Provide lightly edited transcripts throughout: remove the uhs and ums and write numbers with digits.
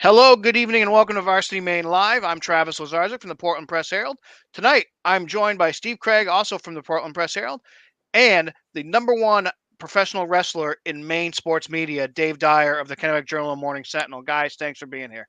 Hello, good evening, and welcome to Varsity Maine Live. I'm Travis Lazarzik from the Portland Press Herald. Tonight, I'm joined by Steve Craig, also from the Portland Press Herald, and the number one professional wrestler in Maine sports media, Dave Dyer of the Kennebec Journal and Morning Sentinel. Guys, thanks for being here.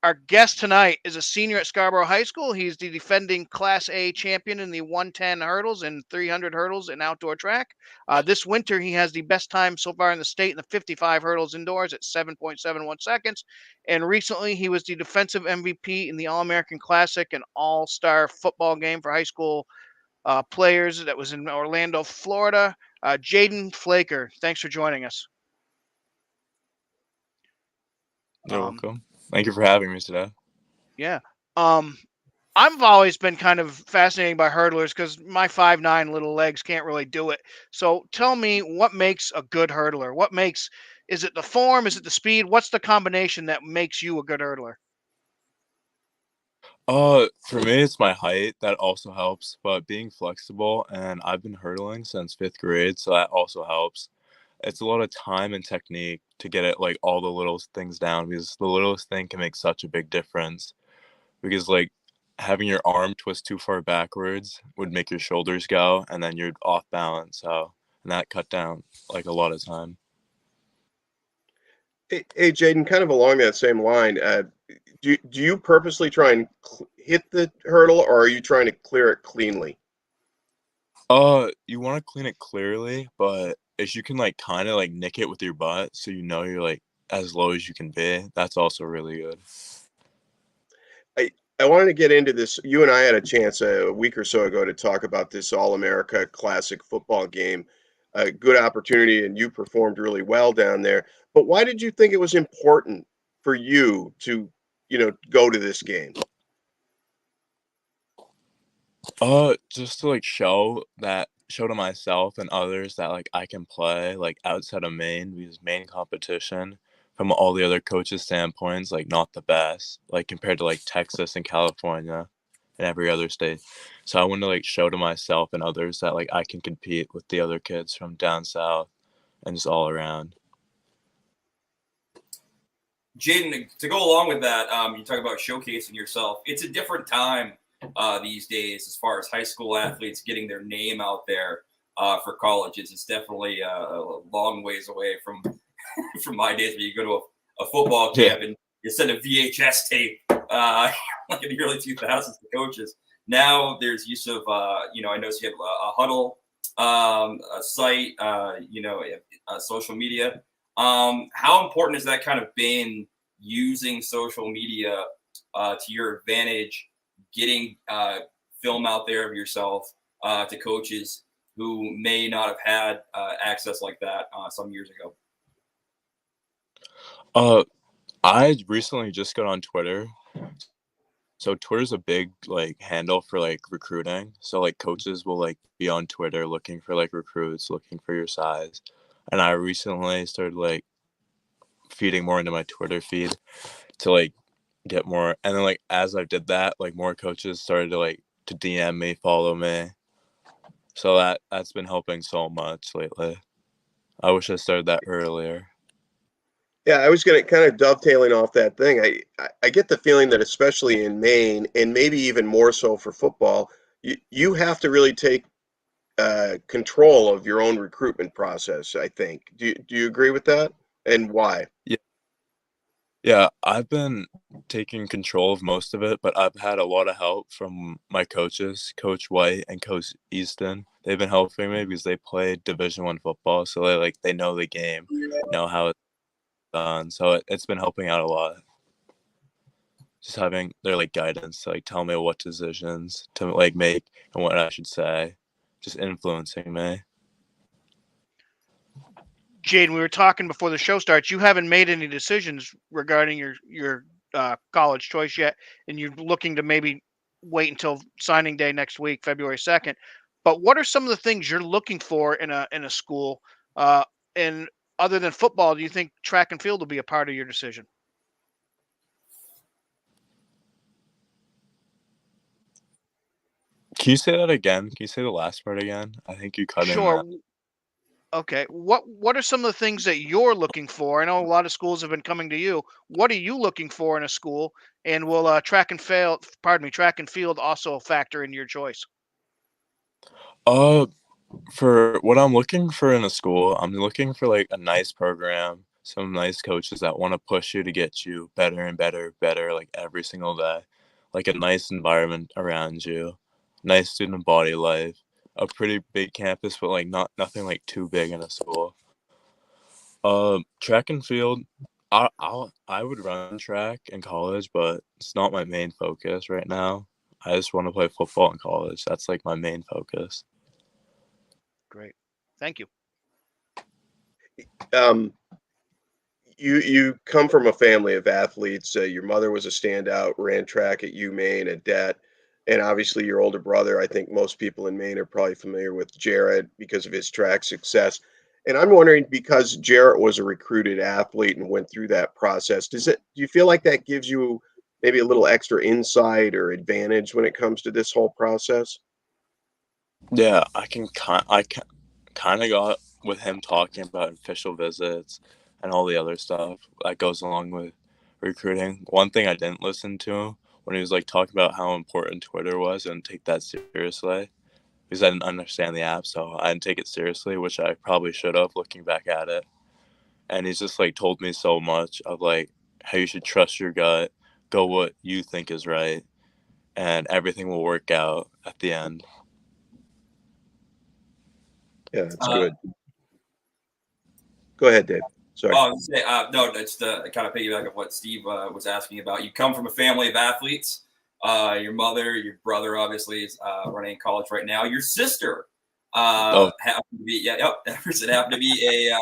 Our guest tonight is a senior at Scarborough High School. He's the defending Class A champion in the 110 hurdles and 300 hurdles in outdoor track. This winter, he has the best time so far in the state in the 55 hurdles indoors at 7.71 seconds. And recently, he was the defensive MVP in the All-American Classic and All-Star football game for high school players that was in Orlando, Florida. Jayden Flaker, thanks for joining us. You're welcome. Thank you for having me today. Yeah. I've always been kind of fascinated by hurdlers because my 5'9" little legs can't really do it. So tell me, what makes a good hurdler? Is it the form? Is it the speed? What's the combination that makes you a good hurdler? For me, it's my height that also helps, but being flexible, and I've been hurdling since 5th grade, so that also helps. It's a lot of time and technique to get it like all the little things down because the littlest thing can make such a big difference. Because like having your arm twist too far backwards would make your shoulders go, and then you're off balance. And that cut down like a lot of time. Hey, Jayden, kind of along that same line, do you purposely try and hit the hurdle, or are you trying to clear it cleanly? You want to clean it clearly, but if you can like kind of like nick it with your butt, so you know you're like as low as you can be, that's also really good. I wanted to get into this. You and I had a chance a week or so ago to talk about this All-America Classic football game. A good opportunity, and you performed really well down there. But why did you think it was important for you to, go to this game? Just to like show to myself and others that like I can play like outside of Maine because Maine competition from all the other coaches' standpoints like not the best like compared to like Texas and California and every other state. So I want to like show to myself and others that like I can compete with the other kids from down south and just all around. Jayden, to go along with that, you talk about showcasing yourself. It's a different time these days as far as high school athletes getting their name out there for colleges. It's definitely a long ways away from from my days where you go to a football camp and you send a VHS tape like in the early 2000s to coaches. Now there's use of, I noticed you have a huddle, a site, social media. How important has that kind of been using social media to your advantage, getting film out there of yourself to coaches who may not have had access like that some years ago? I recently just got on Twitter. So Twitter's a big like handle for like recruiting. So like coaches will like be on Twitter looking for like recruits, looking for your size. And I recently started like feeding more into my Twitter feed to like get more. And then like as I did that, like more coaches started to like to DM me, follow me. So that's been helping so much lately. I wish I started that earlier. Yeah, I was gonna kind of dovetailing off that thing. I get the feeling that especially in Maine, and maybe even more so for football, you have to really take control of your own recruitment process, I think. Do you agree with that? And why? Yeah. Yeah, I've been taking control of most of it, but I've had a lot of help from my coaches, Coach White and Coach Easton. They've been helping me because they played Division I football, so they know the game, know how it's done. So it's been helping out a lot. Just having their like guidance to like tell me what decisions to like make and what I should say, just influencing me. Jayden, we were talking before the show starts. You haven't made any decisions regarding your college choice yet, and you're looking to maybe wait until signing day next week, February 2nd. But what are some of the things you're looking for in a school? And other than football, do you think track and field will be a part of your decision? Can you say that again? Can you say the last part again? I think you cut in Sure. that. Okay. What are some of the things that you're looking for? I know a lot of schools have been coming to you. What are you looking for in a school? And will track and field also factor in your choice? Uh, for what I'm looking for in a school, I'm looking for like a nice program, some nice coaches that want to push you to get you better and better, better like every single day, like a nice environment around you, nice student body life, a pretty big campus, but like nothing like too big in a school. Track and field, I would run track in college, but it's not my main focus right now. I just want to play football in college. That's like my main focus. Great. Thank you. Um, you come from a family of athletes. Your mother was a standout, ran track at Maine, a det, and obviously your older brother. I think most people in Maine are probably familiar with Jarrett because of his track success. And I'm wondering, because Jarrett was a recruited athlete and went through that process, do you feel like that gives you maybe a little extra insight or advantage when it comes to this whole process? Yeah, I can kind of got with him talking about official visits and all the other stuff that goes along with recruiting. One thing I didn't listen to when he was like talking about how important Twitter was and take that seriously because I didn't understand the app, so I didn't take it seriously, which I probably should have looking back at it. And he's just like told me so much of like how you should trust your gut, go what you think is right, and everything will work out at the end. Yeah, that's Uh, good. Go ahead, Dave. Sorry. I was gonna say, no, that's the kind of piggyback of what Steve was asking about. You come from a family of athletes. Your mother, your brother, obviously, is running in college right now. Your sister Oh, happened to be, Emerson happened to be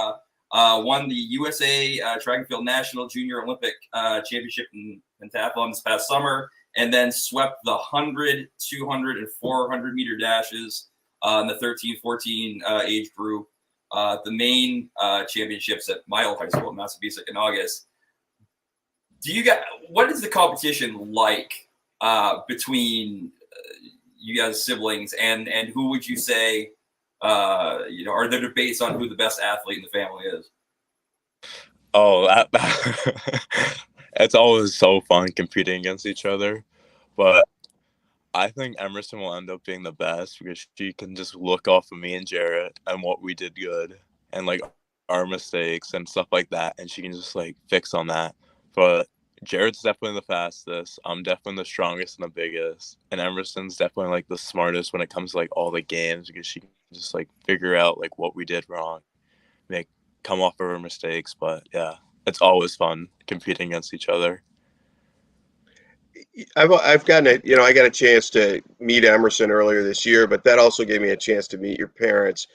won the USA Track and Field National Junior Olympic Championship in pentathlon this past summer, and then swept the 100, 200, and 400 meter dashes in the 13-14 age group. The Maine championships at my old high school at Massabesic in August. What is the competition like between you guys siblings, and who would you say are there debates on who the best athlete in the family is? oh, it's always so fun competing against each other, but I think Emerson will end up being the best because she can just look off of me and Jarrett and what we did good and like our mistakes and stuff like that, and she can just like fix on that. But Jarrett's definitely the fastest. I'm definitely the strongest and the biggest, and Emerson's definitely like the smartest when it comes to like all the games because she can just like figure out like what we did wrong, make come off of her mistakes. But yeah, it's always fun competing against each other. I've gotten I got a chance to meet Emerson earlier this year, but that also gave me a chance to meet your parents.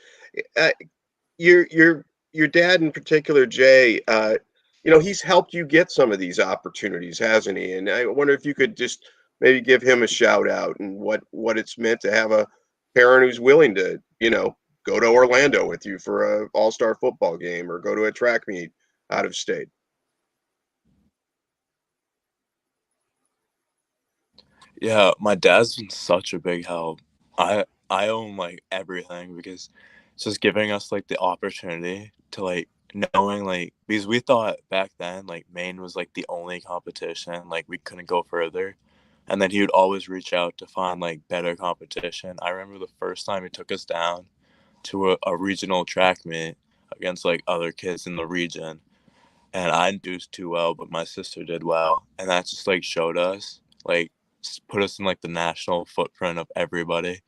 Uh, your dad in particular, Jay. He's helped you get some of these opportunities, hasn't he? And I wonder if you could just maybe give him a shout out and what it's meant to have a parent who's willing to, go to Orlando with you for a all-star football game or go to a track meet out of state. Yeah, my dad's been such a big help. I own like everything because it's just giving us like the opportunity to like knowing like because we thought back then like Maine was like the only competition, like we couldn't go further. And then he would always reach out to find like better competition. I remember the first time he took us down to a regional track meet against like other kids in the region. And I didn't do too well, but my sister did well. And that just like showed us like put us in like the national footprint of everybody,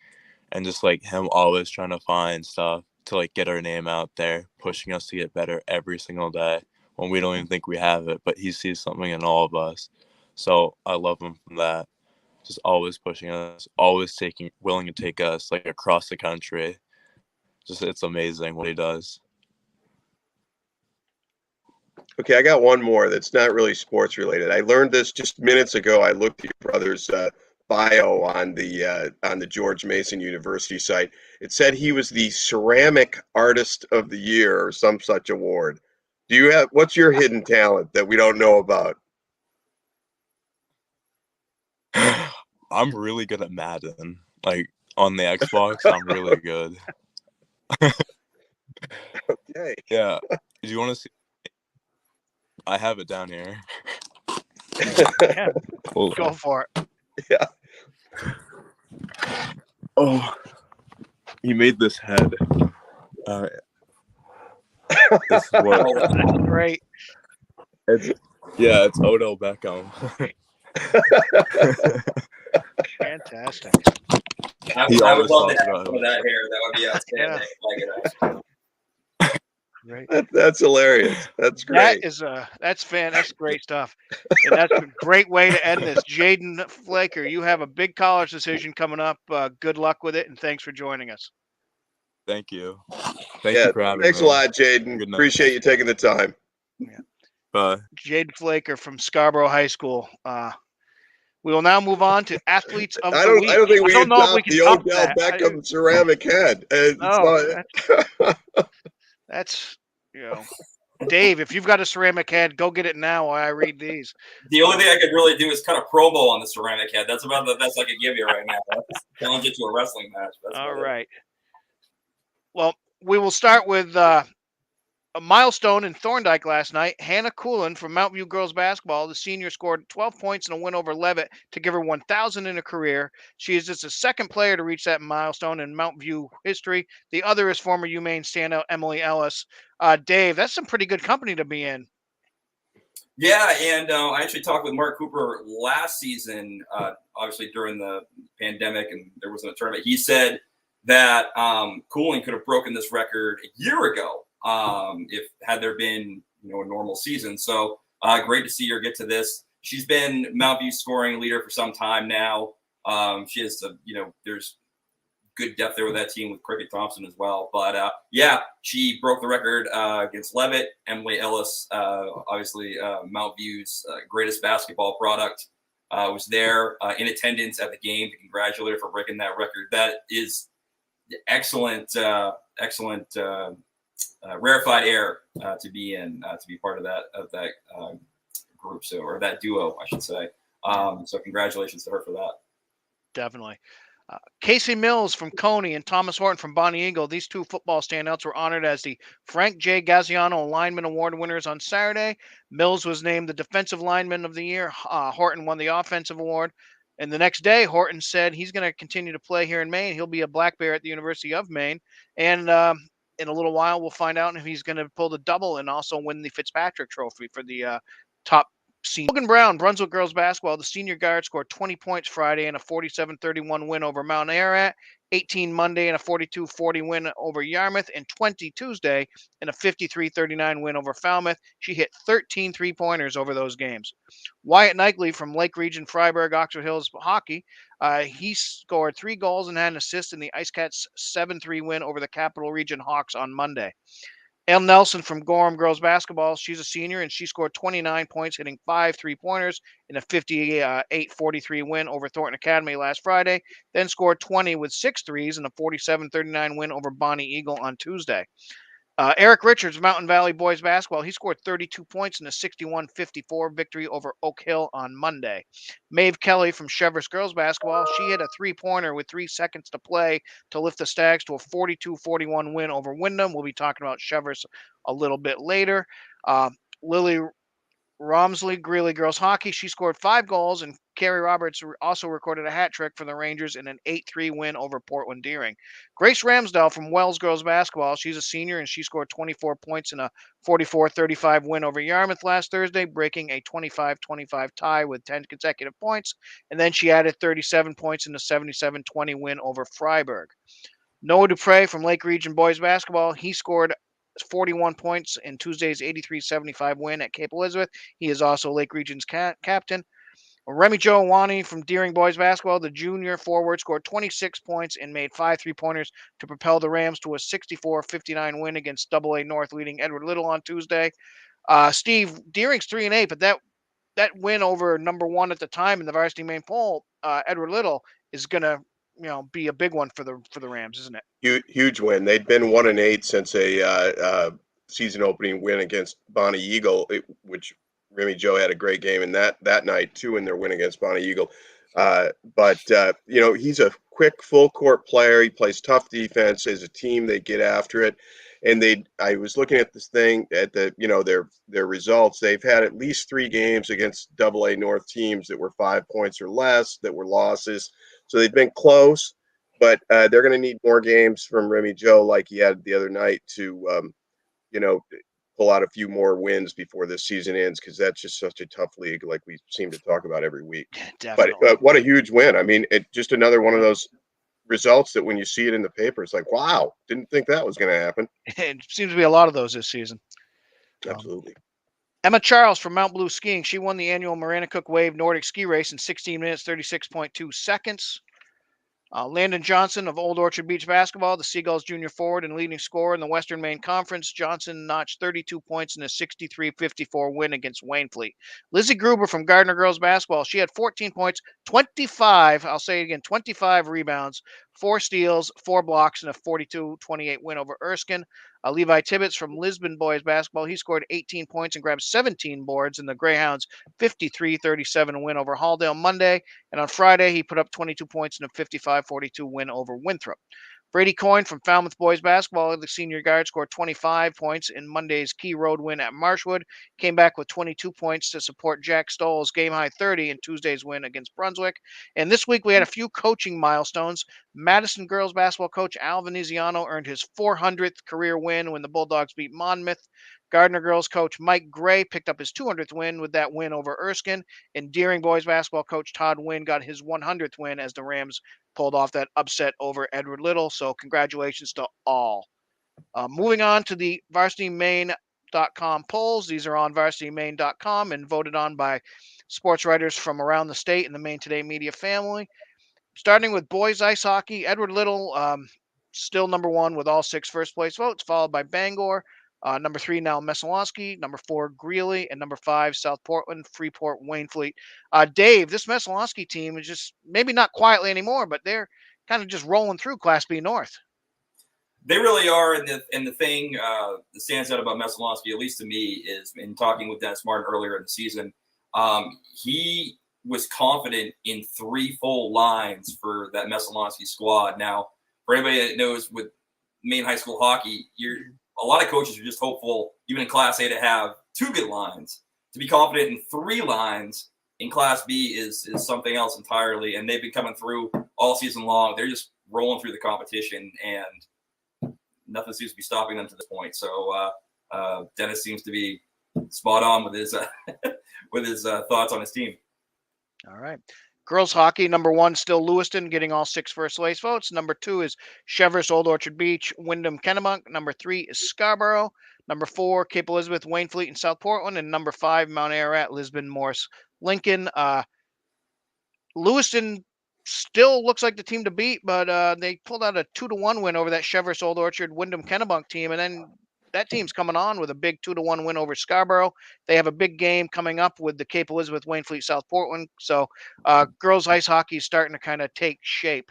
and just like him always trying to find stuff to like get our name out there, pushing us to get better every single day when we don't even think we have it, but he sees something in all of us. So I love him from that. Just always pushing us, always willing to take us like across the country. Just it's amazing what he does. Okay, I got one more that's not really sports related. I learned this just minutes ago. I looked at your brother's bio on the George Mason University site. It said he was the ceramic artist of the year or some such award. What's your hidden talent that we don't know about? I'm really good at Madden. Like on the Xbox, I'm really good. Okay. Yeah. Do you want to see? I have it down here. Yeah, Oh. go for it. Yeah. Oh. He made this head. This is what. That's great. It's Odell Beckham. Fantastic. I He would always love to talks have about some of him. that hair. That would be outstanding. Like it actually. Great. That's hilarious. That's great. That's great stuff. And that's a great way to end this. Jayden Flaker, you have a big college decision coming up. Good luck with it, and thanks for joining us. Thank you. Thank you for having thanks me. a lot, Jayden. Good night. Appreciate you taking the time. Bye. Jayden Flaker from Scarborough High School. We will now move on to athletes of I the don't week. think we can know if we top can the top Odell that. Beckham ceramic head. That's Dave, if you've got a ceramic head, go get it now while I read these. The only thing I could really do is cut a promo on the ceramic head. That's about the best I could give you right now. Challenge it to a wrestling match. That's all right. Well, we will start with a milestone in Thorndike last night. Hannah Coolin from Mount View girls basketball, the senior, scored 12 points in a win over Levitt to give her 1,000 in a career. She is just the second player to reach that milestone in Mount View history. The other is former UMaine standout Emily Ellis. Dave, that's some pretty good company to be in. Yeah, and I actually talked with Mark Cooper last season, obviously during the pandemic, and there wasn't a tournament. He said that Cooling could have broken this record a year ago if had there been a normal season. So great to see her get to this. She's been Mount View's scoring leader for some time now. She has there's good depth there with that team with Cricket Thompson as well. But she broke the record against Levitt. Emily Ellis, obviously Mount View's greatest basketball product, was there in attendance at the game to congratulate her for breaking that record. That is excellent rarefied air to be in, to be part of that group, or that duo, I should say. So congratulations to her for that. Definitely. Casey Mills from Coney and Thomas Horton from Bonnie Eagle, these two football standouts were honored as the Frank J. Gaziano Lineman Award winners on Saturday. Mills was named the Defensive Lineman of the Year. Horton won the Offensive Award. And the next day, Horton said he's going to continue to play here in Maine. He'll be a Black Bear at the University of Maine. And in a little while, we'll find out if he's going to pull the double and also win the Fitzpatrick Trophy for the top senior. Logan Brown, Brunswick girls basketball, the senior guard, scored 20 points Friday in a 47-31 win over Mount Ararat, 18 Monday in a 42-40 win over Yarmouth, and 20 Tuesday in a 53-39 win over Falmouth. She hit 13 three-pointers over those games. Wyatt Knightley from Lake Region Freiburg Oxford Hills Hockey, he scored 3 goals and had an assist in the Ice Cats' 7-3 win over the Capital Region Hawks on Monday. Elle Nelson from Gorham girls basketball, she's a senior, and she scored 29 points, hitting 5 three-pointers in a 58-43 win over Thornton Academy last Friday, then scored 20 with 6 threes in a 47-39 win over Bonnie Eagle on Tuesday. Eric Richards, Mountain Valley boys basketball, he scored 32 points in a 61-54 victory over Oak Hill on Monday. Maeve Kelly from Cheverus girls basketball, she hit a three-pointer with 3 seconds to play to lift the Stags to a 42-41 win over Wyndham. We'll be talking about Cheverus a little bit later. Lily Romsley, Greeley girls hockey, she scored 5 goals, and Carrie Roberts also recorded a hat trick for the Rangers in an 8-3 win over Portland Deering. Grace Ramsdell from Wells girls basketball, she's a senior, and she scored 24 points in a 44-35 win over Yarmouth last Thursday, breaking a 25-25 tie with 10 consecutive points, and then she added 37 points in a 77-20 win over Freiburg. Noah Dupre from Lake Region boys basketball, he scored 41 points in Tuesday's 83-75 win at Cape Elizabeth. He is also Lake Region's captain. Remy Jo Awani from Deering boys basketball, the junior forward, scored 26 points and made 5 three-pointers to propel the Rams to a 64-59 win against AA North leading Edward Little on Tuesday. Steve, Deering's 3-8, but that win over number 1 at the time in the Varsity Maine poll, Edward Little, is going to be a big one for the Rams, isn't it? Huge win. They'd been 1-8 since a season opening win against Bonnie Eagle, which Remy Jo had a great game in that night too in their win against Bonnie Eagle. But he's a quick full court player. He plays tough defense. As a team, they get after it. And I was looking at this thing at their results. They've had at least 3 games against AA North teams that were 5 points or less, that were losses. So they've been close, but they're going to need more games from Remy Joe like he had the other night to, pull out a few more wins before this season ends, because that's just such a tough league, like we seem to talk about every week. Definitely. But what a huge win. I mean, just another one of those results that when you see it in the paper, it's like, wow, didn't think that was going to happen. It seems to be a lot of those this season. Absolutely. Emma Charles from Mount Blue Skiing. She won the annual Maranacook Wave Nordic Ski Race in 16 minutes, 36.2 seconds. Landon Johnson of Old Orchard Beach Basketball, the Seagulls junior forward and leading scorer in the Western Maine Conference. Johnson notched 32 points in a 63-54 win against Waynfleet. Lizzie Gruber from Gardner Girls Basketball, she had 14 points, 25, I'll say it again, 25 rebounds, 4 steals, 4 blocks, and a 42-28 win over Erskine. Levi Tibbetts from Lisbon Boys Basketball, he scored 18 points and grabbed 17 boards in the Greyhounds' 53-37 win over Halldale Monday. And on Friday, he put up 22 points in a 55-42 win over Winthrop. Brady Coyne from Falmouth Boys Basketball, the senior guard, scored 25 points in Monday's key road win at Marshwood. Came back with 22 points to support Jack Stoll's game-high 30 in Tuesday's win against Brunswick. And this week we had a few coaching milestones. Madison girls basketball coach Al Veneziano earned his 400th career win when the Bulldogs beat Monmouth. Gardner girls coach Mike Gray picked up his 200th win with that win over Erskine. And Deering boys basketball coach Todd Wynn got his 100th win as the Rams pulled off that upset over Edward Little. So congratulations to all. Moving on to the VarsityMaine.com polls. These are on VarsityMaine.com and voted on by sports writers from around the state and the Maine Today media family. Starting with boys ice hockey, Edward Little still number 1 with all 6 first-place votes, followed by Bangor. Number 3, now Messalonskee. Number 4, Greeley. And number 5, South Portland, Freeport, Waynfleet. Dave, this Messalonskee team is just maybe not quietly anymore, but they're kind of just rolling through Class B North. They really are. And the thing that stands out about Messalonskee, at least to me, is in talking with Dennis Martin earlier in the season, he was confident in 3 full lines for that Messalonskee squad. Now, for anybody that knows with Maine high school hockey, a lot of coaches are just hopeful, even in Class A, to have 2 good lines. To be confident in 3 lines in Class B is something else entirely. And they've been coming through all season long. They're just rolling through the competition, and nothing seems to be stopping them to this point. So Dennis seems to be spot on with his thoughts on his team. All right. Girls hockey, number 1, still Lewiston, getting all 6 first-place votes. Number 2 is Cheverus, Old Orchard Beach, Wyndham, Kennebunk. Number 3 is Scarborough. Number 4, Cape Elizabeth, Waynfleet, and South Portland. And number 5, Mount Ararat, Lisbon, Morse, Lincoln. Lewiston still looks like the team to beat, but they pulled out a 2-1 win over that Cheverus, Old Orchard, Wyndham, Kennebunk team. And then that team's coming on with a big 2-1 win over Scarborough. They have a big game coming up with the Cape Elizabeth, Waynfleet, South Portland. So girls ice hockey is starting to kind of take shape.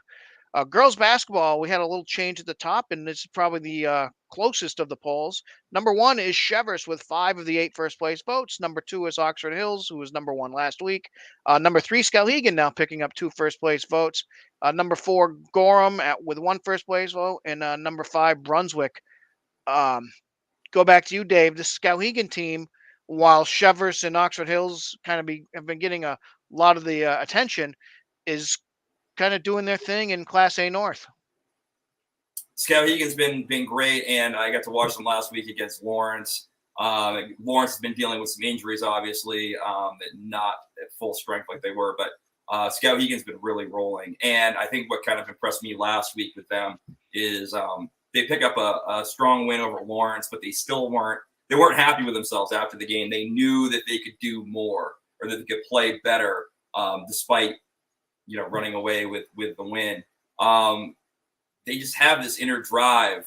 Girls basketball, we had a little change at the top, and this is probably the closest of the polls. Number 1 is Cheverus with 5 of the 8 first-place votes. Number 2 is Oxford Hills, who was number 1 last week. Number 3, Skowhegan now picking up 2 first-place votes. Number 4, Gorham with 1 first-place vote. And number 5, Brunswick. Go back to you, Dave. The Skowhegan team, while Cheverus and Oxford Hills kind of have been getting a lot of the attention, is kind of doing their thing in Class A North. Skowhegan's been great, and I got to watch them last week against Lawrence. Lawrence has been dealing with some injuries, obviously, not at full strength like they were, but Skowhegan's been really rolling. And I think what kind of impressed me last week with them is they pick up a strong win over Lawrence, but they weren't happy with themselves after the game. They knew that they could do more, or that they could play better, despite running away with the win. They just have this inner drive,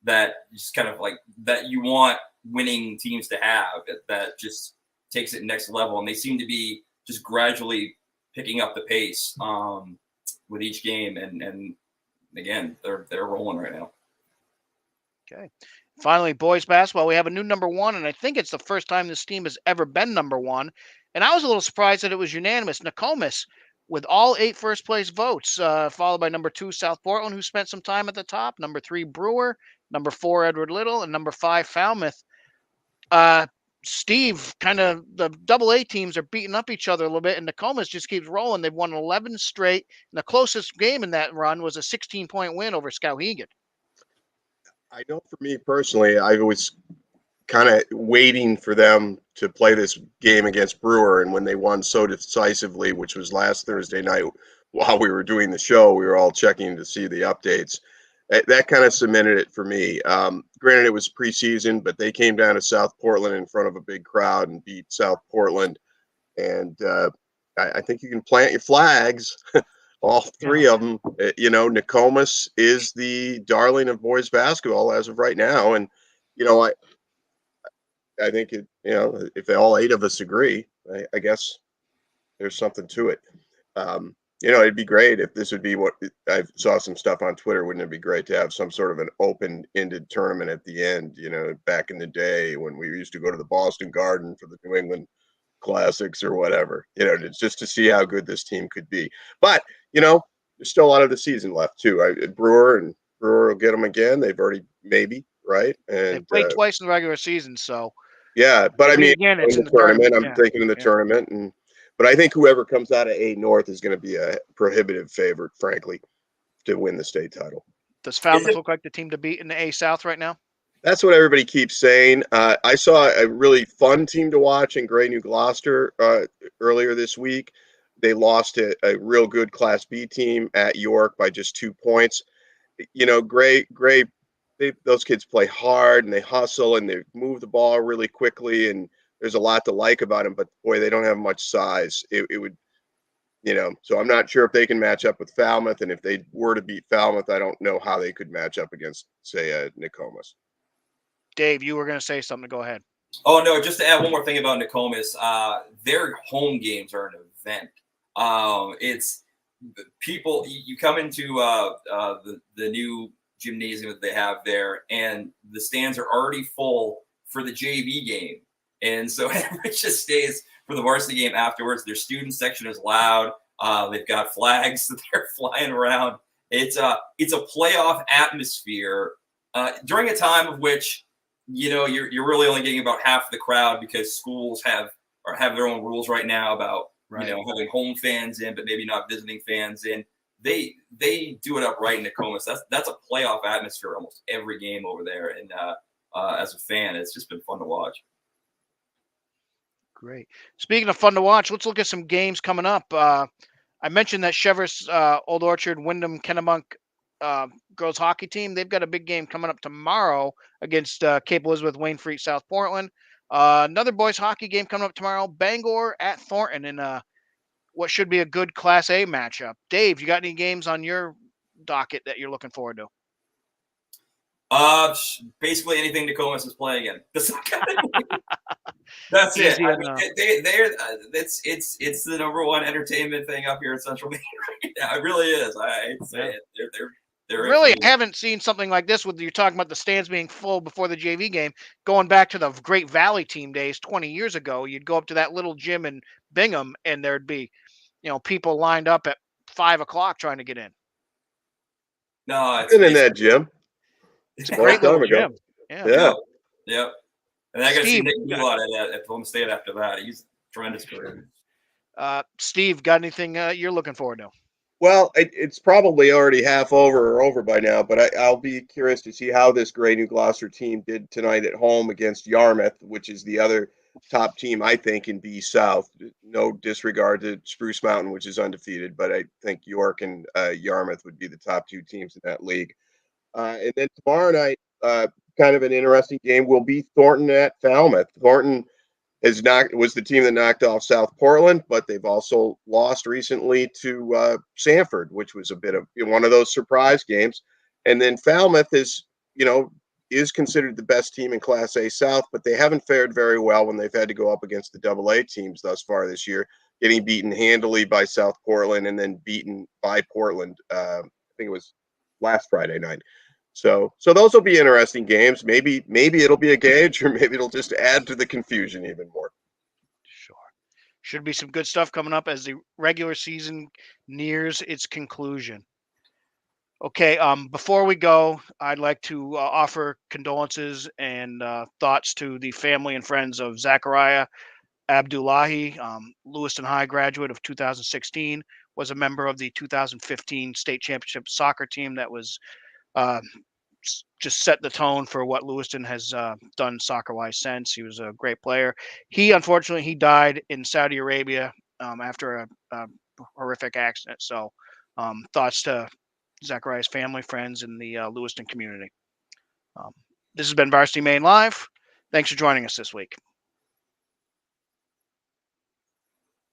that just kind of like that you want winning teams to have, that just takes it next level. And they seem to be just gradually picking up the pace with each game. And again, they're rolling right now. Okay. Finally, boys basketball, we have a new number 1, and I think it's the first time this team has ever been number 1. And I was a little surprised that it was unanimous. Nokomis with all 8 first-place votes, followed by number 2, South Portland, who spent some time at the top, number 3, Brewer, number 4, Edward Little, and number 5, Falmouth. Steve, kind of the double-A teams are beating up each other a little bit, and Nokomis just keeps rolling. They've won 11 straight, and the closest game in that run was a 16-point win over Skowhegan. I know for me personally, I was kind of waiting for them to play this game against Brewer, and when they won so decisively, which was last Thursday night while we were doing the show, we were all checking to see the updates. That kind of cemented it for me. Granted, it was preseason, but they came down to South Portland in front of a big crowd and beat South Portland. And I think you can plant your flags, all 3 of them. You know, Nokomis is the darling of boys basketball as of right now. And, you know, I think, if all 8 of us agree, I guess there's something to it. It'd be great if this would be what I saw some stuff on Twitter. Wouldn't it be great to have some sort of an open-ended tournament at the end? Back in the day when we used to go to the Boston Garden for the New England Classics or whatever, just to see how good this team could be. But, there's still a lot of the season left too. Brewer will get them again. They've already right. And they played twice in the regular season, so yeah. But I mean, again, it's in the tournament. I'm thinking in the tournament, but I think whoever comes out of A North is going to be a prohibitive favorite, frankly, to win the state title. Does Falmouth look like the team to beat in the A South right now? That's what everybody keeps saying. I saw a really fun team to watch in Gray New Gloucester earlier this week. They lost a real good Class B team at York by just 2 points. Gray, those kids play hard and they hustle and they move the ball really quickly, and there's a lot to like about them. But boy, they don't have much size. It would, so I'm not sure if they can match up with Falmouth. And if they were to beat Falmouth, I don't know how they could match up against, say, Nokomis. Dave, you were going to say something. Go ahead. Oh, no, just to add one more thing about Nokomis, their home games are an event. It's people, you come into the new gymnasium that they have there, and the stands are already full for the JV game. And so it just stays for the varsity game afterwards. Their student section is loud. They've got flags that they're flying around. It's a playoff atmosphere during a time of which, you're really only getting about half the crowd because schools have their own rules right now about having home fans in, but maybe not visiting fans in. They do it up right in Nokomis. That's a playoff atmosphere almost every game over there. And as a fan, it's just been fun to watch. Great. Speaking of fun to watch, let's look at some games coming up. I mentioned that Cheverus, Old Orchard, Wyndham, Kennebunk girls hockey team. They've got a big game coming up tomorrow against Cape Elizabeth, Wayne Free, South Portland. Another boys hockey game coming up tomorrow, Bangor at Thornton in what should be a good Class A matchup. Dave, you got any games on your docket that you're looking forward to? Basically anything Nokomis is playing in. That's it. I mean, it's the number one entertainment thing up here in Central Maine. Yeah, it really is. I hate to say it. They're really, I haven't seen something like this. With you're talking about the stands being full before the JV game, going back to the Great Valley team days 20 years ago. You'd go up to that little gym in Bingham, and there'd be, people lined up at 5 o'clock trying to get in. No, it's been in that gym. It's a great little gym. Yeah. And I got to see Nick Mulot at Home State after that. He's a tremendous career. Steve, got anything you're looking forward to? Well, it's probably already half over by now, but I'll be curious to see how this Gray New Gloucester team did tonight at home against Yarmouth, which is the other top team, I think, in B South. No disregard to Spruce Mountain, which is undefeated, but I think York and Yarmouth would be the top 2 teams in that league. And then tomorrow night, kind of an interesting game will be Thornton at Falmouth. Thornton was the team that knocked off South Portland, but they've also lost recently to Sanford, which was a bit of one of those surprise games. And then Falmouth is considered the best team in Class A South, but they haven't fared very well when they've had to go up against the AA teams thus far this year, getting beaten handily by South Portland and then beaten by Portland. I think it was last Friday night. So those will be interesting games. Maybe it'll be a gauge, or maybe it'll just add to the confusion even more. Sure. Should be some good stuff coming up as the regular season nears its conclusion. Okay, before we go, I'd like to offer condolences and thoughts to the family and friends of Zachariah Abdullahi, Lewiston High graduate of 2016, was a member of the 2015 state championship soccer team that was uh, just set the tone for what Lewiston has done soccer-wise since. He was a great player. Unfortunately, he died in Saudi Arabia after a horrific accident. So thoughts to Zachariah's family, friends, and the Lewiston community. This has been Varsity Maine Live. Thanks for joining us this week.